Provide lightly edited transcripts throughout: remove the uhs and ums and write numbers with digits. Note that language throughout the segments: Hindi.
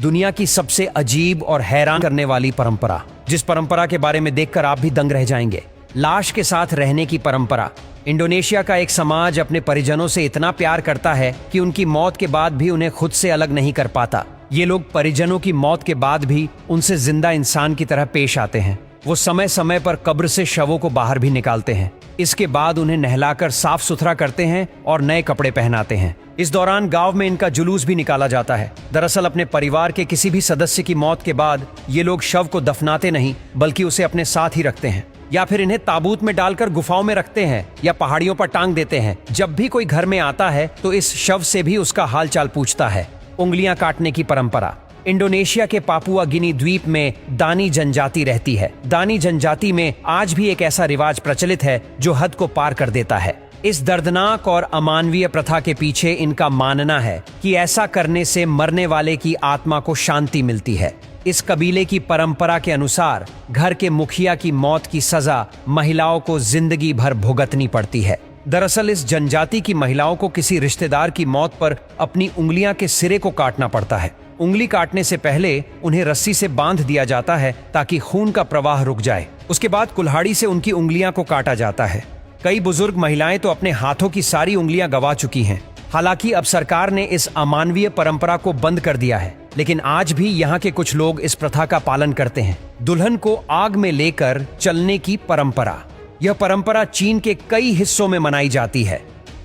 दुनिया की सबसे अजीब और हैरान करने वाली परंपरा, जिस परंपरा के बारे में देखकर आप भी दंग रह जाएंगे। लाश के साथ रहने की परंपरा। इंडोनेशिया का एक समाज अपने परिजनों से इतना प्यार करता है कि उनकी मौत के बाद भी उन्हें खुद से अलग नहीं कर पाता। ये लोग परिजनों की मौत के बाद भी उनसे जिंदा इंसान की तरह पेश आते हैं। वो समय समय पर कब्र से शवों को बाहर भी निकालते हैं। इसके बाद उन्हें नहलाकर साफ सुथरा करते हैं और नए कपड़े पहनाते हैं। इस दौरान गांव में इनका जुलूस भी निकाला जाता है। दरअसल अपने परिवार के किसी भी सदस्य की मौत के बाद ये लोग शव को दफनाते नहीं, बल्कि उसे अपने साथ ही रखते हैं, या फिर इन्हें ताबूत में डालकर गुफाओं में रखते हैं या पहाड़ियों पर टांग देते हैं। जब भी कोई घर में आता है तो इस शव से भी उसका हालचाल पूछता है। उंगलियां काटने की परंपरा। इंडोनेशिया के पापुआ गिनी द्वीप में दानी जनजाति रहती है। दानी जनजाति में आज भी एक ऐसा रिवाज प्रचलित है जो हद को पार कर देता है। इस दर्दनाक और अमानवीय प्रथा के पीछे इनका मानना है कि ऐसा करने से मरने वाले की आत्मा को शांति मिलती है। इस कबीले की परंपरा के अनुसार घर के मुखिया की मौत की सजा महिलाओं को जिंदगी भर भुगतनी पड़ती है। दरअसल इस जनजाति की महिलाओं को किसी रिश्तेदार की मौत पर अपनी उंगलियां के सिरे को काटना पड़ता है। उंगली काटने से पहले उन्हें रस्सी से बांध दिया जाता है ताकि खून का प्रवाह रुक जाए। उसके बाद कुल्हाड़ी से उनकी उंगलियां को काटा जाता है। कई बुजुर्ग महिलाएं तो अपने हाथों की सारी उंगलियां गंवा चुकी हैं। हालांकि अब सरकार ने इस अमानवीय परंपरा को बंद कर दिया है, लेकिन आज भी यहाँ के कुछ लोग इस प्रथा का पालन करते हैं। दुल्हन को आग में लेकर चलने की परंपरा। यह परंपरा चीन के कई हिस्सों में मनाई जाती है,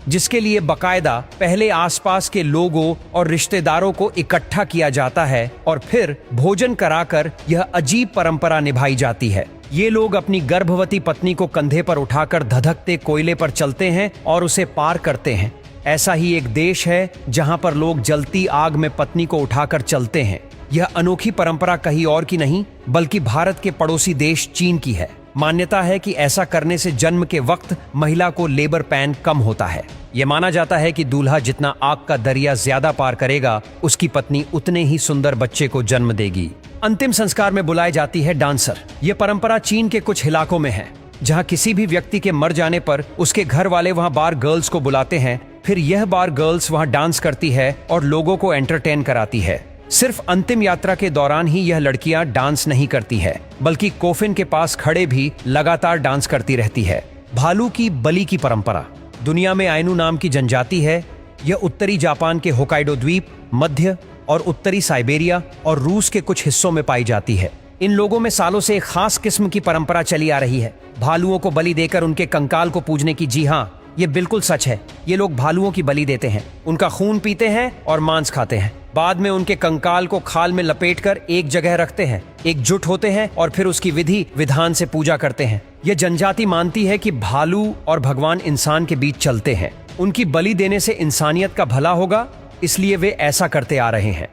जिसके लिए बकायदा पहले आसपास के लोगों और रिश्तेदारों को इकट्ठा किया जाता है और फिर भोजन कराकर यह अजीब परंपरा निभाई जाती है। ये लोग अपनी गर्भवती पत्नी को कंधे पर उठाकर धधकते कोयले पर चलते हैं और उसे पार करते हैं। ऐसा ही एक देश है जहां पर लोग जलती आग में पत्नी को उठाकर चलते हैं। यह अनोखी परंपरा कहीं और की नहीं, बल्कि भारत के पड़ोसी देश चीन की है। मान्यता है कि ऐसा करने से जन्म के वक्त महिला को लेबर पेन कम होता है। यह माना जाता है कि दूल्हा जितना आग का दरिया ज्यादा पार करेगा, उसकी पत्नी उतने ही सुंदर बच्चे को जन्म देगी। अंतिम संस्कार में बुलाई जाती है डांसर। यह परंपरा चीन के कुछ इलाकों में है, जहां किसी भी व्यक्ति के मर जाने पर उसके घर वाले वहां बार गर्ल्स को बुलाते हैं। फिर यह बार गर्ल्स वहां डांस करती है और लोगों को एंटरटेन कराती है। सिर्फ अंतिम यात्रा के दौरान ही यह लड़कियां डांस नहीं करती है, बल्कि कोफिन के पास खड़े भी लगातार डांस करती रहती है। भालू की बलि की परंपरा। दुनिया में आइनू नाम की जनजाति है। यह उत्तरी जापान के होकाइडो द्वीप, मध्य और उत्तरी साइबेरिया और रूस के कुछ हिस्सों में पाई जाती है। इन लोगों में सालों से एक खास किस्म की परंपरा चली आ रही है, भालुओं को बलि देकर उनके कंकाल को पूजने की। जी हाँ, ये बिल्कुल सच है। ये लोग भालुओं की बलि देते हैं, उनका खून पीते हैं और मांस खाते हैं। बाद में उनके कंकाल को खाल में लपेटकर एक जगह रखते हैं, एकजुट होते हैं और फिर उसकी विधि विधान से पूजा करते हैं। यह जनजाति मानती है कि भालू और भगवान इंसान के बीच चलते हैं। उनकी बलि देने से इंसानियत का भला होगा, इसलिए वे ऐसा करते आ रहे हैं।